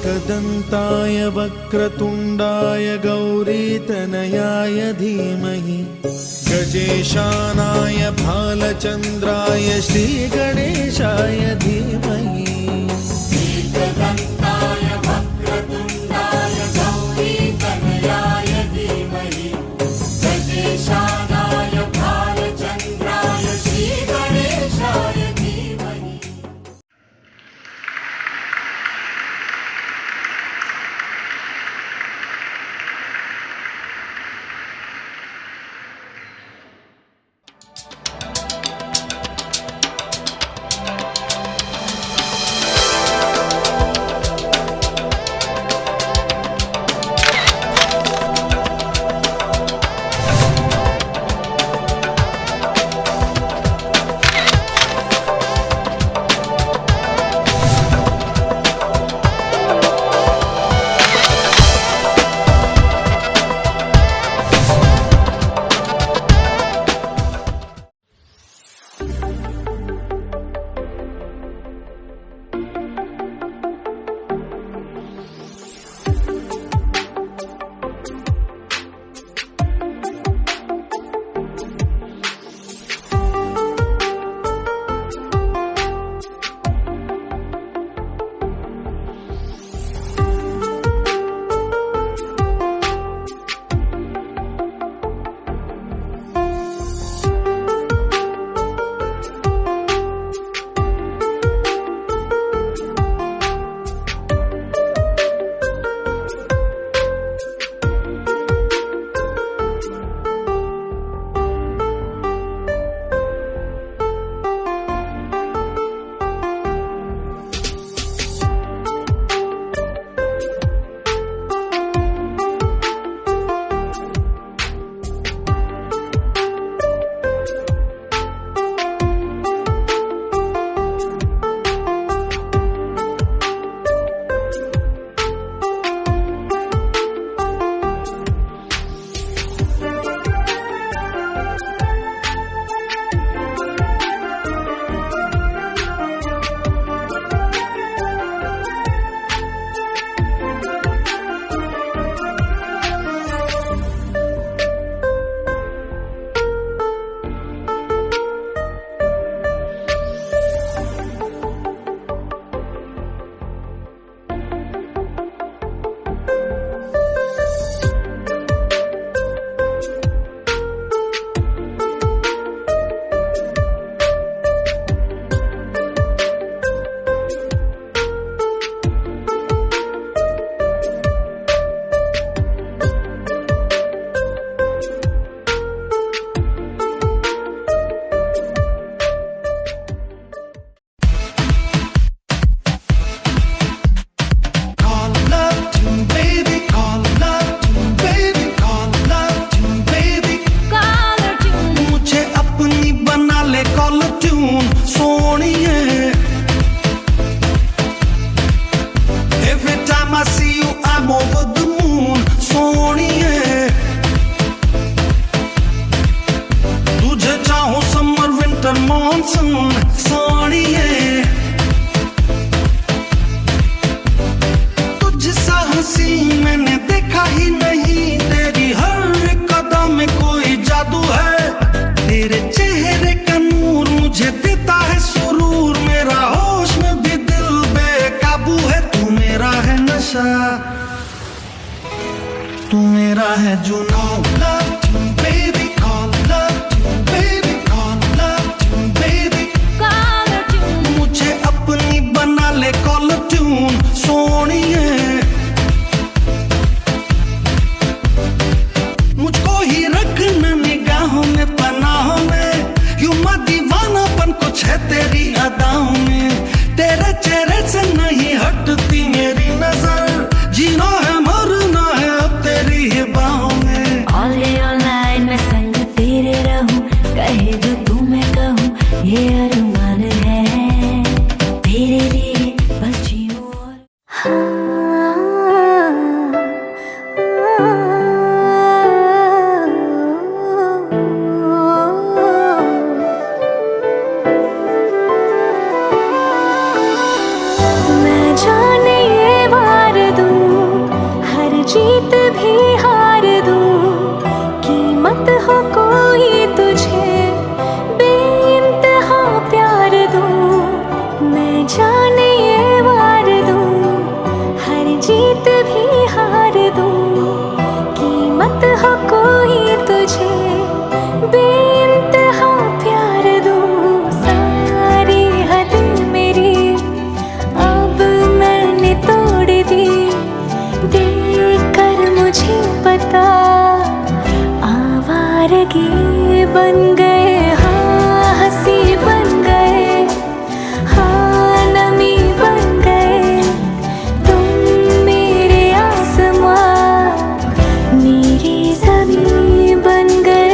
एकदन्ताय वक्रतुण्डाय गौरीतनयाय धीमहि गजेशानाय भालचन्द्राय श्रीगणेशाय धीमहि। एकदन्ताय वक्रतुण्डाय गौरीतनयाय धीमहि गजेशानाय भालचन्द्राय श्रीगणेशाय धीमहि। तू मेरा है जुनून। Love you baby, call love you baby, call love you baby, caller tune. मुझे अपनी बना ले कॉलर ट्यून सोनिए, मुझको ही रखना निगाहों में पनाहों में, यूं मैं दीवानापन कुछ है तेरी अदाओं में, तेरे चेहरे से नहीं हटती मेरी नजर, जीना है मरना है अब तेरी ही बाहों में। All day all night मैं संग तेरे रहूं, कहे जो तू मैं कहूं, ये अरमान है तेरे लिए बस जीऊं और मैं जाने ये बार बन गए, हाँ हंसी बन गए, हाँ नमी बन गए, तुम मेरे आसमां मेरी ज़मीं बन गए।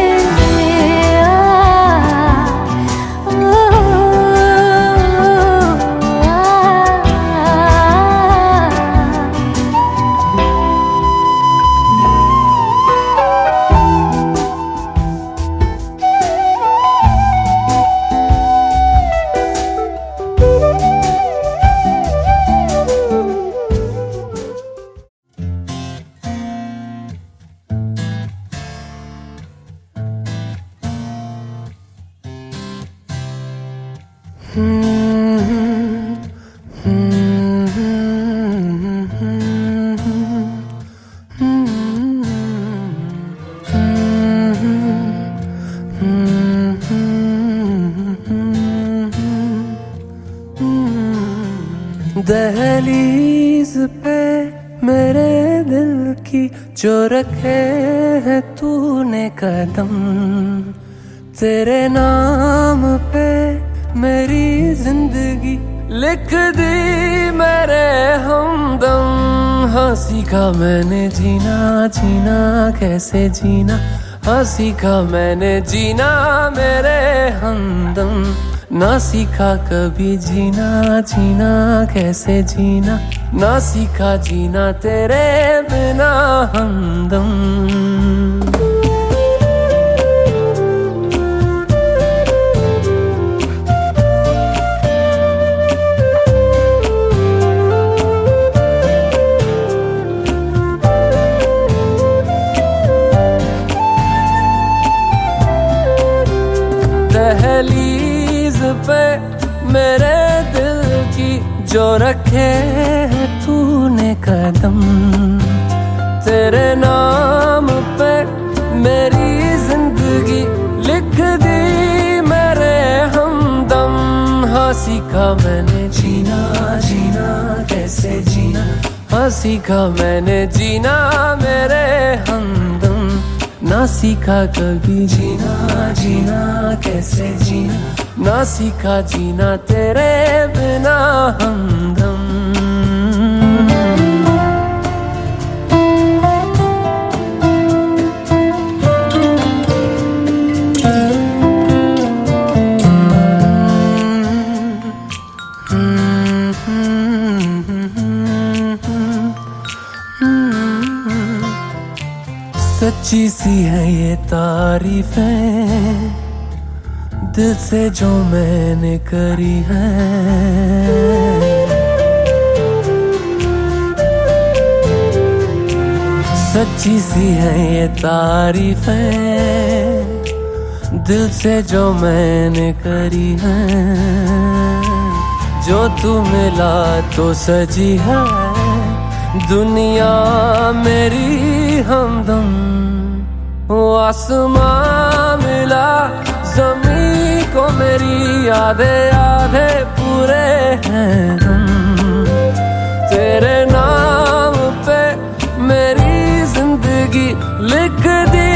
दहलीज पे मेरे दिल की जो रखे है तूने कदम, तेरे नाम पे मेरी जिंदगी लिख दी मेरे हमदम। हाँ सीखा मैंने जीना, जीना कैसे जीना, हाँ सीखा मैंने जीना मेरे हमदम। ना सीखा कभी जीना, जीना कैसे जीना, ना सीखा जीना तेरे बिना हमदम। दहलीज पे मेरे दिल की जो रखे है तूने कदम, तेरे नाम पे मेरी जिंदगी लिख दी मेरे हमदम। हाँ सीखा मैंने जीना, जीना कैसे जीना, हाँ सीखा मैंने जीना मेरे हमदम। ना सीखा कभी जीना, जीना कैसे जीना, ना सीखा जीना तेरे बिना हमदम। सच्ची सी है ये तारीफें दिल से जो मैंने करी है, सच्ची सी है ये तारीफें दिल से जो मैंने करी है। जो तू मिला तो सजी है दुनिया मेरी हमदम। वो आसमां मिला ज़मीं को मेरी आधे आधे पूरे हैं हम। तेरे नाम पे मेरी जिंदगी लिख दी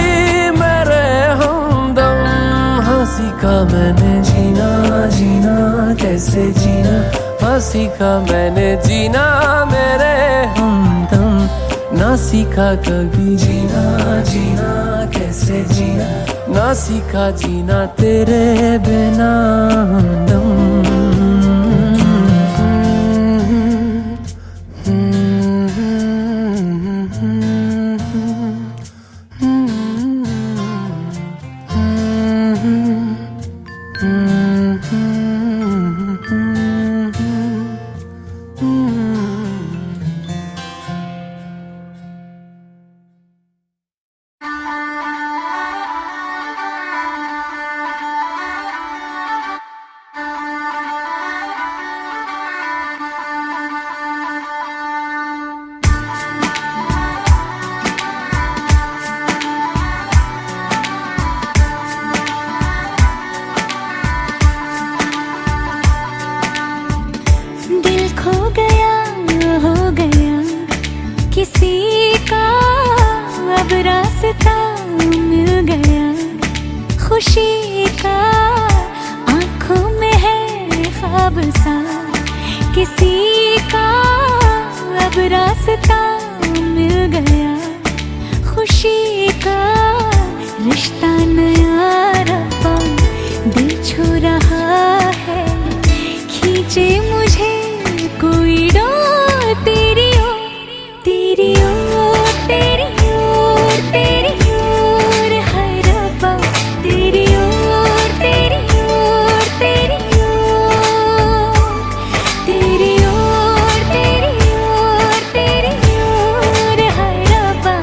मेरे हमदम। हाँ सीखा मैंने जीना, जीना कैसे जीना, हाँ सीखा मैंने जीना मेरे हमदम। ना सीखा कभी जीना, जीना कैसे जीना, ना सीखा जीना तेरे बिना हमदम। ख्वाब सा किसी का अब रास्ता मिल गया, खुशी का रिश्ता नया रब्बा दिल छू रहा है, खींचे मुझे कोई डोर तेरी ओर, तेरी ओर, तेरी ओर, तेरी ओर है रब्बा, तेरी ओर, तेरी ओर, तेरी ओर, तेरी ओर, तेरी ओर, तेरी ओर है रब्बा,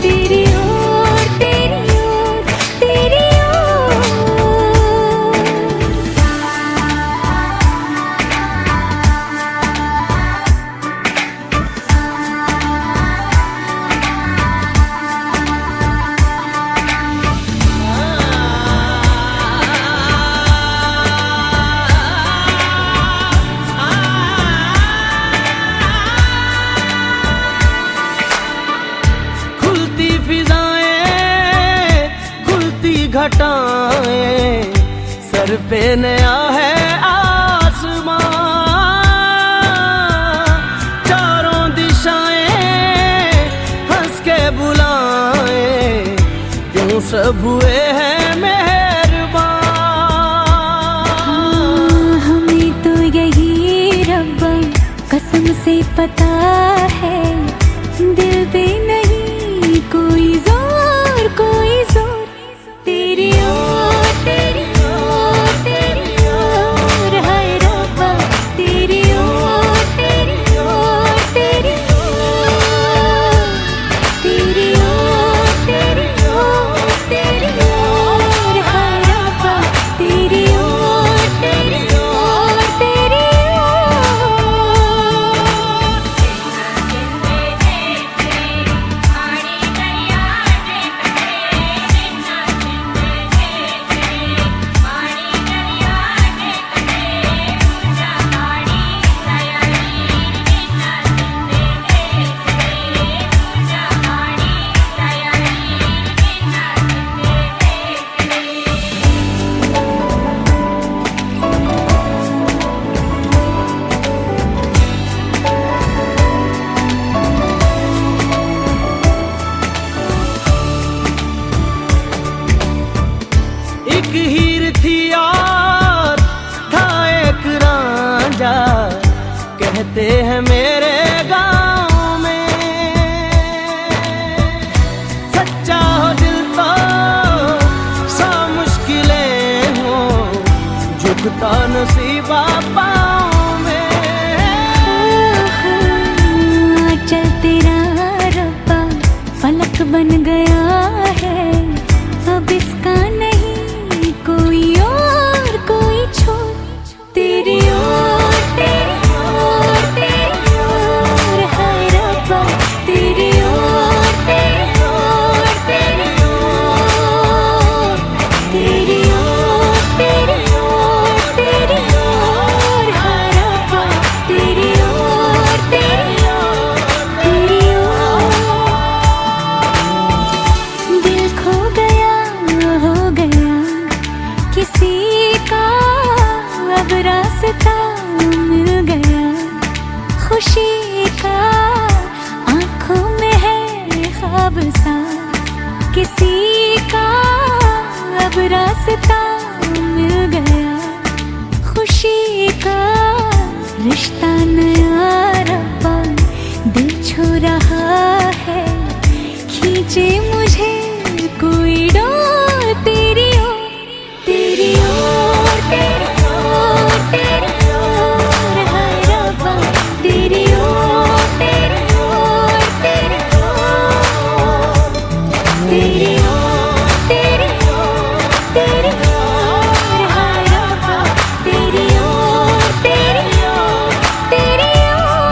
तेरी ओर, तेरी ओर, तेरी ओर। खुलती फिजाएं, खुलती घटाएं, सर पे नया है आसमां, चारों दिशाएं हंस के बुलाएं, यूं सब हुए हैं मेहरबान। हमें तो यही रब्बा कसम से पता है, दिल पे नहीं कोई जोर, कोई जोर, तेरी ओर, तेरी ओर, तेरी ओर है रब्बा, तेरी ओर, तेरी ओर, तेरी ओर, तेरी ओर, तेरी ओर, तेरी ओर है रब्बा, तेरी ओर, तेरी ओर, तेरी ओर। एक हीर थी और था एक रांझा, कहते हैं मेरे गांव में, सच्चा हो दिल तो सा मुश्किलें हो, झुकता नसीबा पाँव में। चल तेरा रब्बा फलक बन गया है, अब इसका नहीं कोई और, कोई छोर, तेरी ओर, तेरी ओर, तेरी ओर है रब्बा, तेरी ओर, तेरी ओर, तेरी ओर, तेरी ओर, तेरी ओर, तेरी ओर है रब्बा, तेरी ओर, तेरी ओर, तेरी ओर। दिल खो गया, हो गया किसी का अब रास्ता मिल गया, खुशी का आंखों में है ख्वाब सा किसी का अब रास्ता मिल गया, खुशी का रिश्ता नया रब्बा दिल छू रहा है, खींचे मुझे कोई डोर तेरी ओर, तेरी ओर, तेरी ओर, तेरी ओर है रब्बा, तेरी ओर, तेरी ओर, तेरी ओर, तेरी ओर, तेरी ओर, तेरी ओर है रब्बा, तेरी ओर, तेरी ओर, तेरी ओर।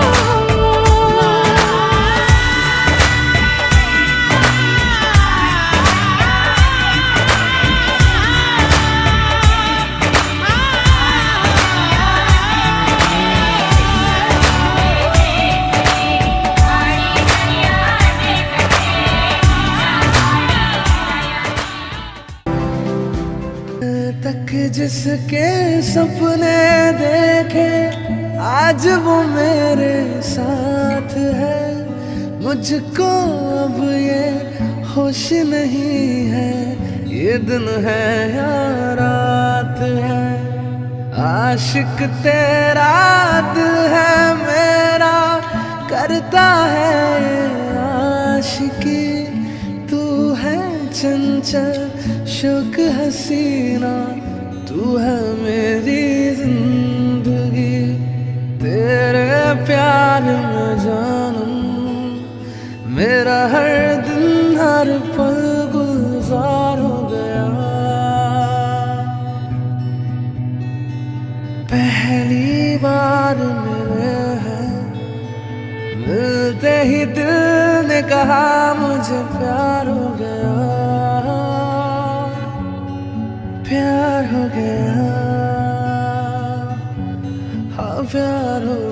जिसके सपने देखे आज वो मेरे साथ है। मुझको अब ये होश नहीं है, ये दिन है या रात है। आशिक तेरा दिल है मेरा, करता है आशिकी। तू है चंचल शुक हसीना, तू है मेरी जिंदगी। तेरे प्यार में जानम मेरा हर दिन हर पल गुलजार हो गया। पहली बार मिले हैं, मिलते ही दिल ने कहा मुझे प्यार हो गया, प्यार हो गया, हाँ प्यार हो गया।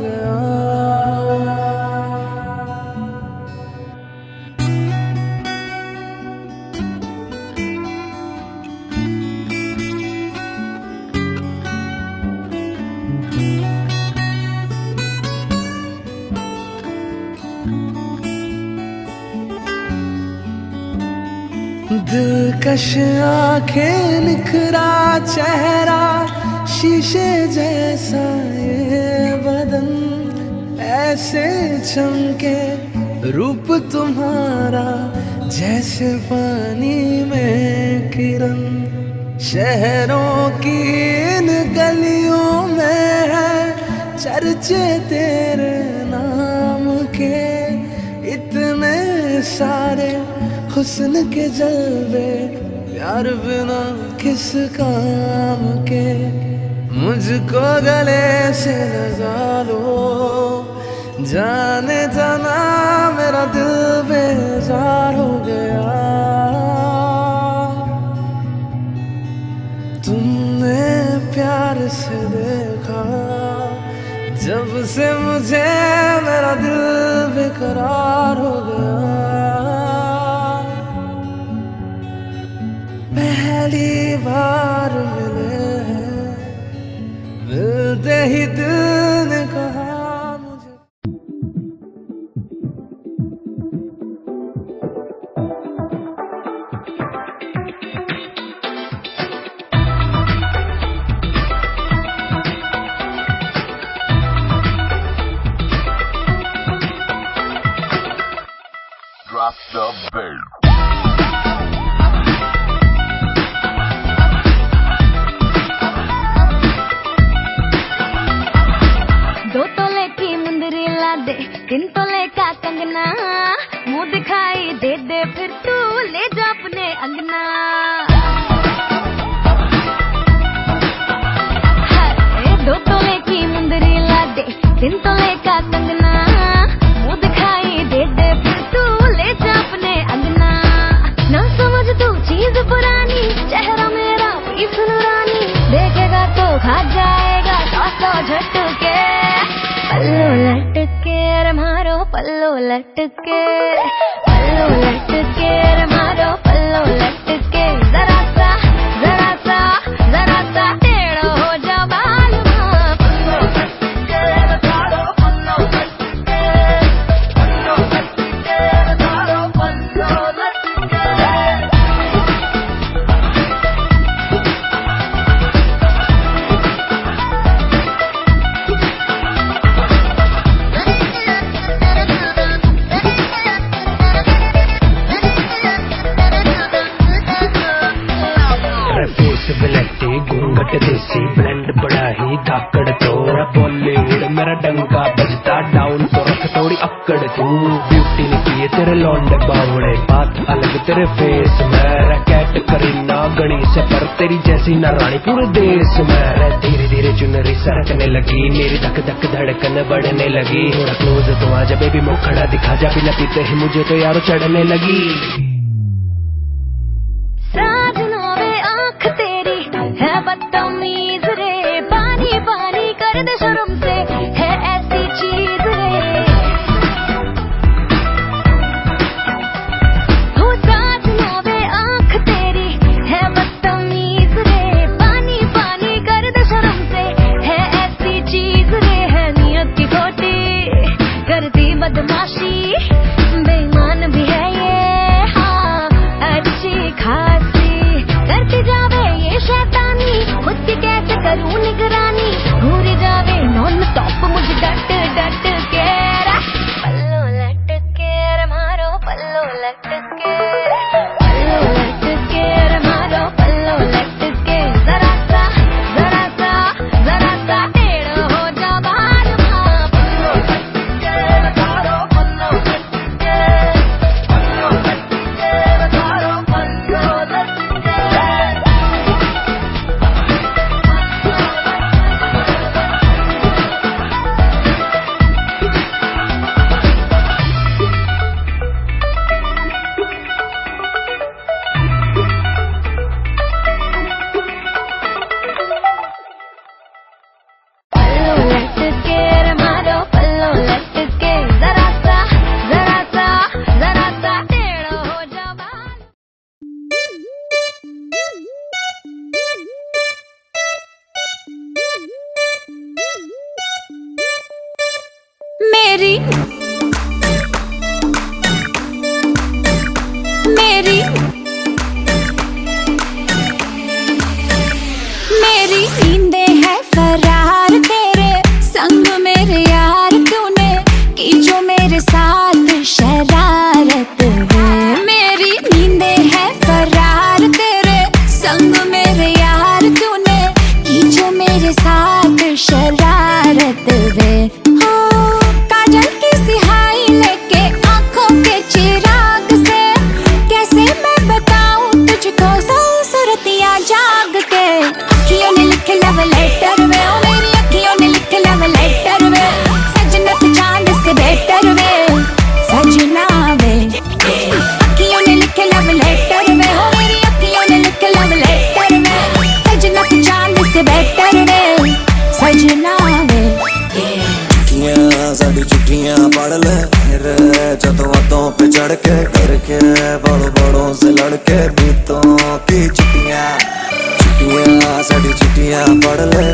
दिलकश आंखें, निखरा चेहरा, शीशे जैसा ये बदन, ऐसे चमके रूप तुम्हारा जैसे पानी में किरण। शहरों की इन गलियों में है चर्चे तेरे नाम के, इतने सारे हुस्न के जलवे, प्यार बिना किस काम के। मुझको गले से लगा लो, जाने जाना मेरा दिल बेजार हो गया। तुमने प्यार से देखा जब से मुझे, मेरा दिल बेकरार हो गया। पहली बार मिले हैं, मिलते ही दिल ने कहा मुझे। Drop the bass. दिन तो लेका कंगना, मुंह दिखाई दे दे फिर तू ले जा अपने अंगना। दो तोले की मुंदरी ला दे, दिन तो लेका कंगना, मुंह दिखाई दे दे फिर तू ले जा अपने अंगना। ना समझ तू चीज पुरानी, चेहरा मेरा पीस नूरानी, देखेगा तो खा जाएगा 100 झटके। पल्लो लटके रे मारो पल्लो लटके, पल्लो लटके रे मारो पल्लो लटके। जरा सा टेढ़ो हो जा बाल माँ, पल्लो लटके रे मारो पल्लो लटके, पल्लो लटके रे मारो पल्लो लटके। घूंघट देसी ब्लेंड बड़ा ही धाकड़, तोरा बॉलीवुड मेरा डंका बजता डाउन तो रख थोड़ी अक्कड़। तू ब्यूटी ने किए तेरे लौंडे बावड़े, बात अलग तेरे फेस में। कैट करीना गणेश पर तेरी जैसी ना रानी पूरे देश में। धीरे धीरे चुनरी सरकने लगी, मेरी धक धक धड़कन बढ़ने लगी। थोड़ा क्लोज तो आजा बेबी, मुखड़ा दिखा जा, बिना पीते ही मुझे तो यारो चढ़ने लगी। है बदतमीज रे, पानी पानी कर दे शर्म से, है ऐसी चीज रे। हो साथ नोवे आँख तेरी, है बदतमीज रे, पानी पानी मेरे साथ शरारत वे, मेरी नींदें है फरार तेरे संग मेरे यार, तूने की जो मेरे साथ शरारत वे। हो काजल की सिहाई लेके आंखों के चिराग से, कैसे मैं बताऊं तुझको सौ सुरतियां जाग के। अखियों ने लिखे लव लेटर वे, ओ मेरी अखियों ने लिखे लव लेटर वे, सजना तू चांद से बेटर वे, सजना वे। अखियों ने लिखे लव लेटर वे, ओ मेरी अखियों ने लिखे लव लेटर वे, सजना तू चांद से बेटर वे, सजना वे। चिट्ठियां साडी चिट्ठियां पढ़ ले मेरे जतों बातों पे चढ़ के, करके बड़ों बड़ों से लड़के बीतों की चिट्ठियां। चिट्ठियां साडी चिट्ठियां पढ़ ले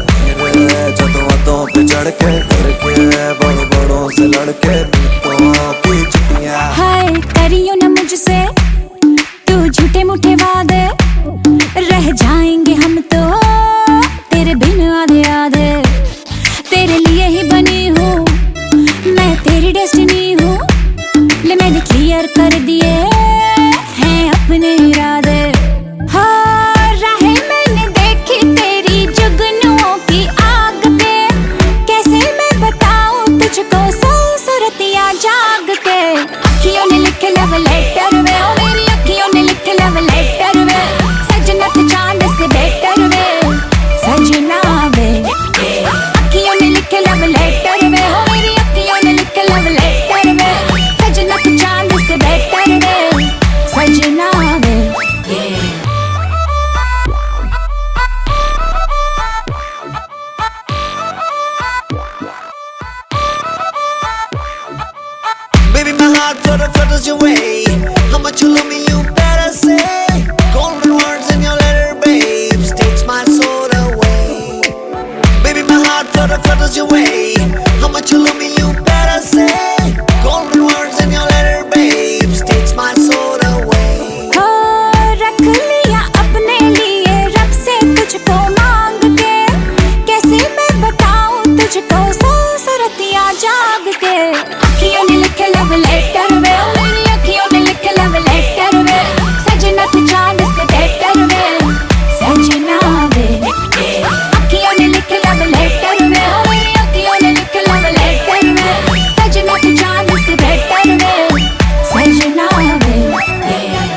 मेरे जतों बातों पे चढ़ के, करके बड़ों बड़ों से लड़के बीतों की चिट्ठियां। हाय करियो ना मुझसे तू झूठे मूठे वादे, रह जाएंगे हम तो तेरे बिन आधे आधे। तेरे लिए ही बनी हूँ मैं, तेरी डेस्टिनी हूँ, ले मैंने क्लियर कर दिए हैं अपने इरादे। हाँ राहें मैंने देखी तेरी जुगनुओं की आग पे, कैसे मैं बताऊं तुझको सौ सुरतियां जाग के। अखियों ने लिखे लव लेटर वे, ओ मेरी अखियों ने लिखे लव लेटर वे, सजना तू चांद से बेटर वे, सजना वे। अखियों ने लिखे लव लेटर वे, ओ मेरी अखियों ने लिखे लव लेटर वे, सजना तू चांद से बेटर वे, सजना वे। Baby, my heart flutters your way. How much you love me, you better say. Golden words in your letter, babes, takes my soul away. Baby, my heart flutters your way. How much you love me, you better say. Golden words in your letter, babes, takes my soul away. हो रख लिया अपने लिए रब से तुझको मांग के, कैसे मैं बताऊं तुझको सौ सुरतियां जाग के। अखियों ने लिखे लव लेटर वे, ओ मेरी अखियों ने लिखे लव लेटर वे, सजना तू चांद से बेटर वे, सजना वे। अखियों ने लिखे लव लेटर वे, ओ मेरी अखियों ने लिखे लव लेटर वे, सजना तू चांद से बेटर वे, सजना वे।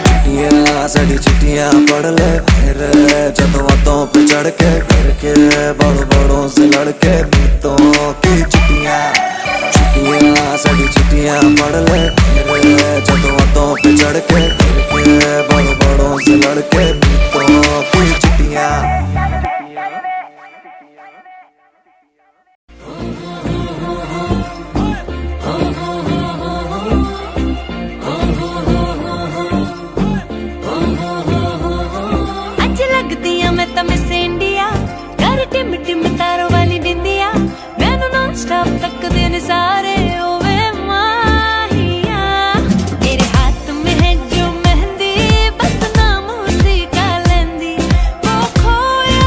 चिट्ठियां साडी चिट्ठियां पढ़ ले मेरे जतों बातों पे चढ़ के, करके बड़ों बड़ों से लड़के बीतों की चिट्ठियां। चिट्ठियां साडी चिट्ठियां पढ़ ले मेरे जतों बातों पे चढ़ के, करके बड़ों बड़ों से लड़के बीतों की चिट्ठियां। अज लगदी आ मैं तां मिस इंडिया, कर टिम टिम तारों वाली बिंदिया, मैनू नॉन स्टॉप तकदे ने सारे ओवे माहिया। तेरे हाथ में है जो मेहंदी, बस नाम उसी का लेंदी, वो खोया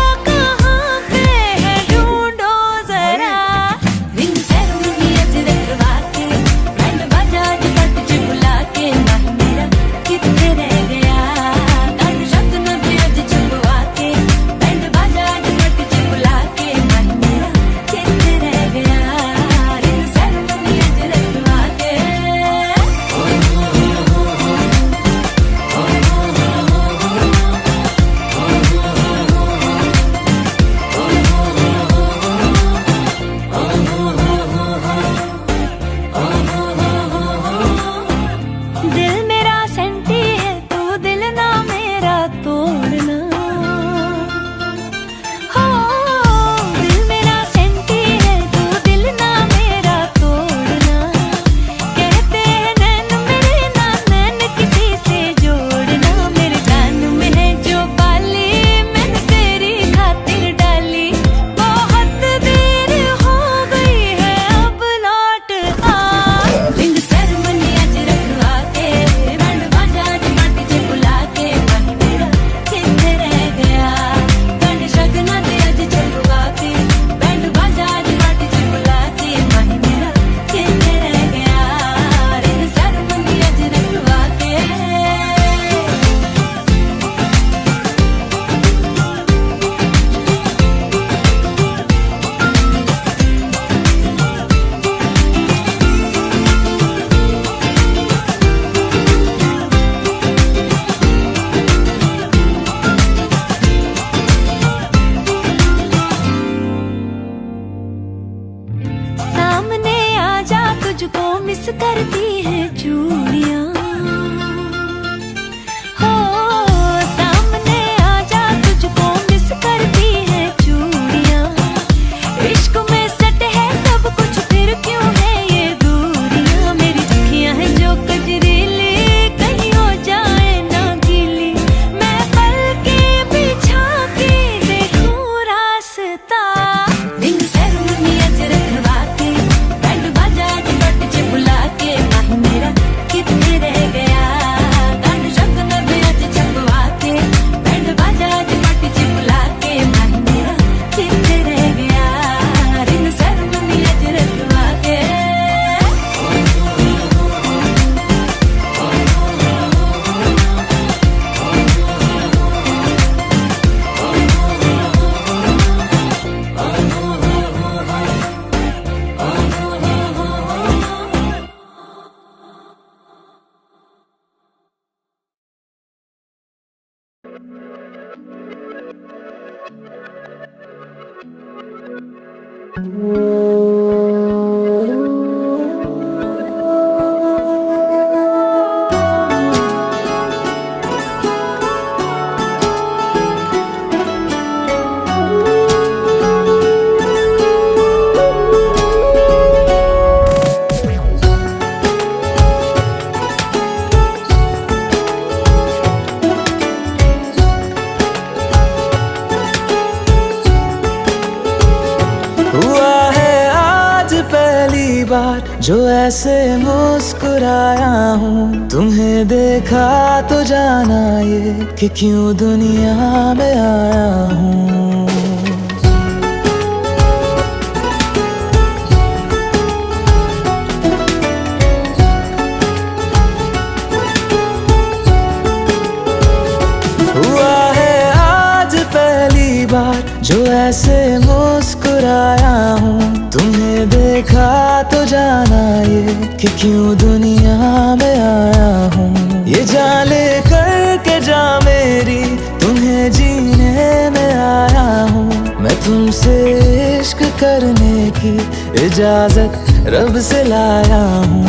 हुआ है आज पहली बार जो ऐसे मुस्कुराया हूँ, तुम्हें देखा तो जाना ये कि क्यों दुनिया में आया हूँ। हुआ है आज पहली बार जो ऐसे मुस्कुराया हूँ, तुम्हें देखा तो जाना ये कि क्यों दुनिया में आया हूँ। ये जान ले करके जा मेरी, तुम्हें जीने में आया हूँ। मैं तुमसे इश्क करने की इजाजत रब से लाया हूँ।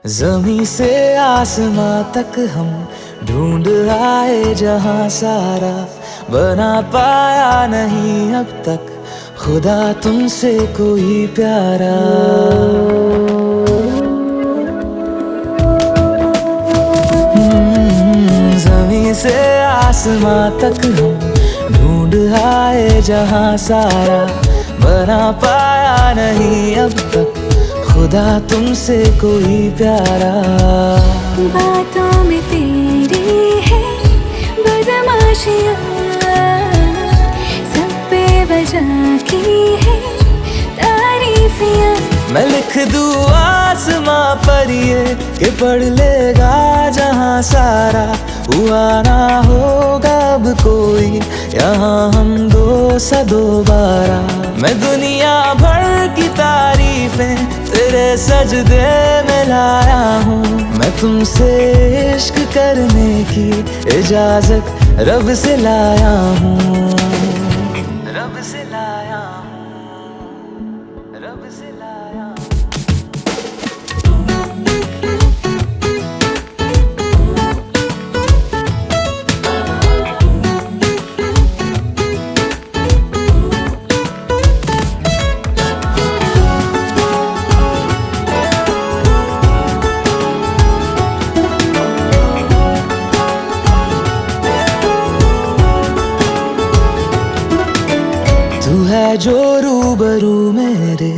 ज़मीं से आसमां तक हम ढूंढ आए जहां सारा, बना पाया नहीं अब तक खुदा तुमसे कोई प्यारा। ज़मीं से आसमां तक हम ढूंढ आए जहां सारा, बना पाया नहीं अब तक खुदा तुमसे कोई प्यारा। बातों में तेरी है बदमाशियाँ, सब पे वजह की है तारीफियाँ। मैं लिख दूँ आसमां पर ये कि पढ़ लेगा जहां सारा, हुआ ना होगा अब कोई यहाँ हम दो सा दोबारा। मैं दुनिया भर की तारीफें तेरे सजदे में लाया हूँ। मैं तुमसे इश्क करने की इजाजत रब से लाया हूँ। रब से लाया हूँ, रब से लाया हूँ। तू है जो रूबरू मेरे,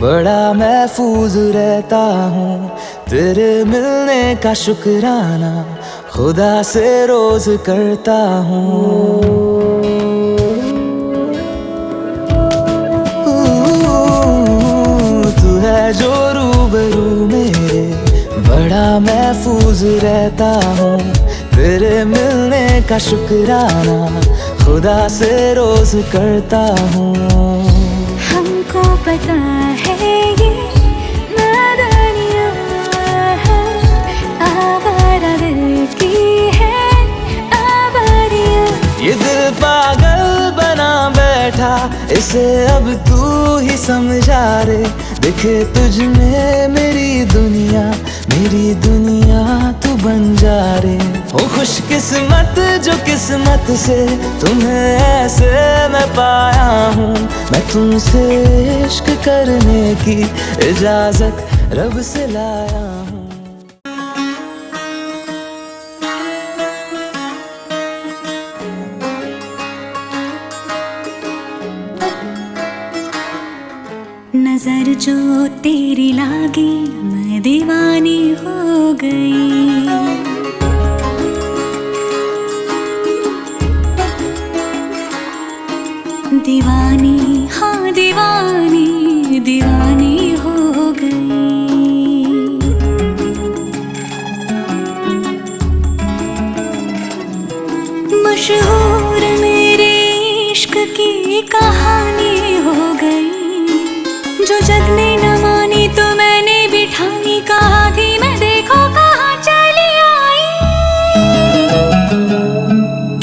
बड़ा महफूज रहता हूँ। तेरे मिलने का शुक्राना खुदा से रोज करता हूँ। तू है जो रूबरू मेरे, बड़ा महफूज रहता हूँ। तेरे मिलने का शुक्राना खुदा से रोज करता हूँ। हमको पता है ये नादानियाँ है, आवारा दिल की है आवारियाँ। ये दिल पागल बना बैठा, इसे अब तू ही समझा रे। दिखे तुझ में मेरी दुनिया तू बन जा रे। हो खुशकिस्मत जो किस्मत से तुम्हें ऐसे मैं पाया हूँ। मैं तुमसे इश्क करने की इजाजत रब से लाया हूँ। नजर जो तेरी लागी, मैं दीवानी हो गई। दीवानी हाँ दीवानी दीवानी हो गई। मशहूर मेरे इश्क की कहानी हो गई। जो जग ने न मानी तो मैंने भी ठानी, कहा थी मैं देखो कहाँ चली आई।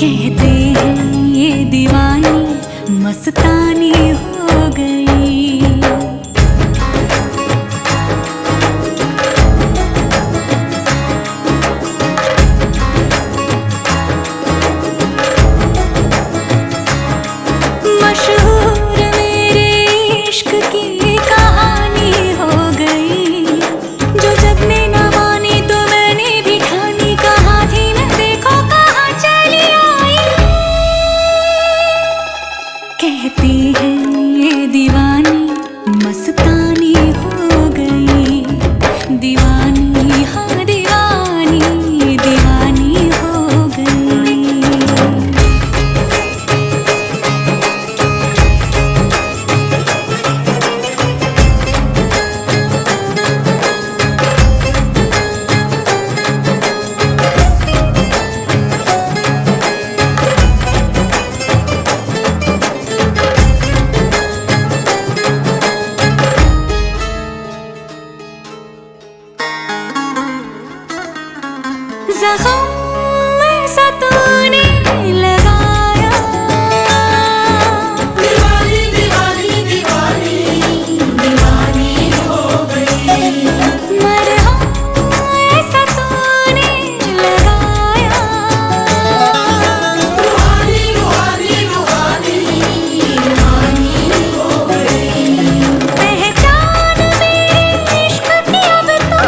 कहते हैं ये दीवानी मस्तानी हो गई। मशहूर मेरे इश्क की कहानी हो गई। जो जग ने न मानी तो मैंने भी ठानी, कहा थी मैं देखो कहाँ चली आई। कहती है ये दीवानी मस्तानी हो गई। दीवानी हाँ दीवानी दीवानी हो गई। ज़ख्म ऐसा तूने लगाया, दीवानी दीवानी दीवानी दीवानी हो गई। मरहम ऐसा तूने लगाया, रूहानी रूहानी रूहानी रूहानी हो गई। पहचान मेरे इश्क की अब तो,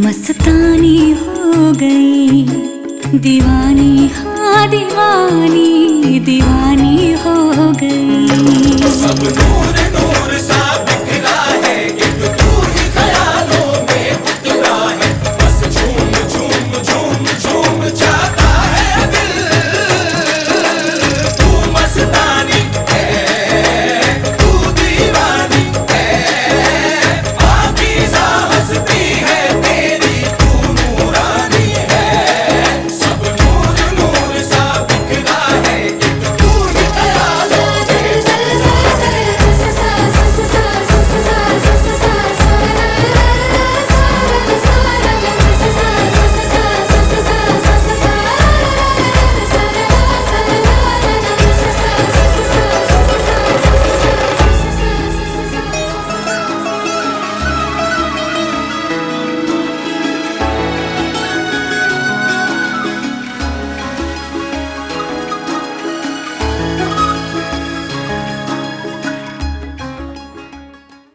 मस्तानी हो गई। दीवानी हाँ दीवानी दीवानी हो गई। सब नूर नूर